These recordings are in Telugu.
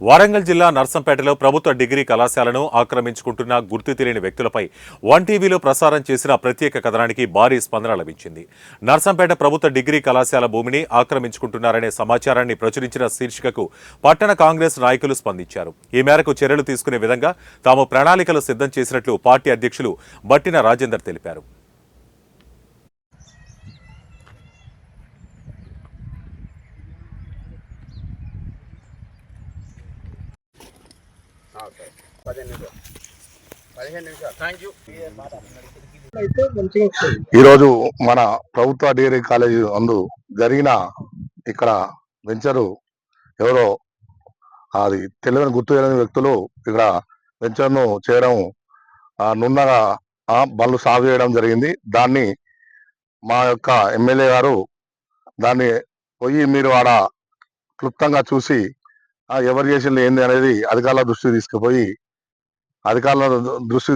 వరంగల్ జిల్లా నర్సంపేటలో ప్రభుత్వ డిగ్రీ కళాశాలను ఆక్రమించుకుంటున్న గుర్తు తెలియని వ్యక్తులపై వన్ టీవీలో ప్రసారం చేసిన ప్రత్యేక కథనానికి భారీ స్పందన లభించింది. నర్సంపేట ప్రభుత్వ డిగ్రీ కళాశాల భూమిని ఆక్రమించుకుంటున్నారనే సమాచారాన్ని ప్రచురించిన శీర్షికకు పట్టణ కాంగ్రెస్ నాయకులు స్పందించారు. ఈ మేరకు చర్యలు తీసుకునే విధంగా తాము ప్రణాళికలు సిద్ధం చేసినట్లు పార్టీ అధ్యక్షులు బట్టిన రాజేందర్ తెలిపారు. ఈరోజు మన ప్రభుత్వ డిగ్రీ కాలేజీ అందు జరిగిన ఇక్కడ వెంచరు ఎవరో అది తెలియని గుర్తు తెలియని వ్యక్తులు ఇక్కడ వెంచర్ను చేయడం నున్నగా బండ్లు సాగు చేయడం జరిగింది. దాన్ని మా యొక్క ఎమ్మెల్యే గారు దాన్ని పోయి మీరు ఆడ క్లుప్తంగా చూసి ఎవరు చేసింది ఏంది అనేది అధికారుల దృష్టికి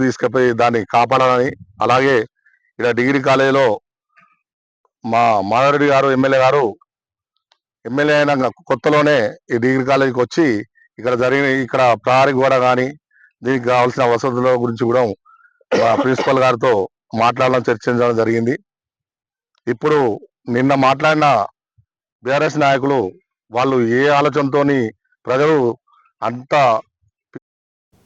తీసుకుపోయి దాన్ని కాపాడాలని, అలాగే ఇక్కడ డిగ్రీ కాలేజీలో మా మాధవరెడ్డి గారు ఎమ్మెల్యే అయిన కొత్తలోనే ఈ డిగ్రీ కాలేజీకి వచ్చి ఇక్కడ ప్రహరీ గోడ కానీ దీనికి కావాల్సిన వసతుల గురించి కూడా మా ప్రిన్సిపల్ గారితో చర్చించడం జరిగింది. ఇప్పుడు నిన్న మాట్లాడిన బీఆర్ఎస్ నాయకులు వాళ్ళు ఏ ఆలోచనతోని ప్రజలు అంత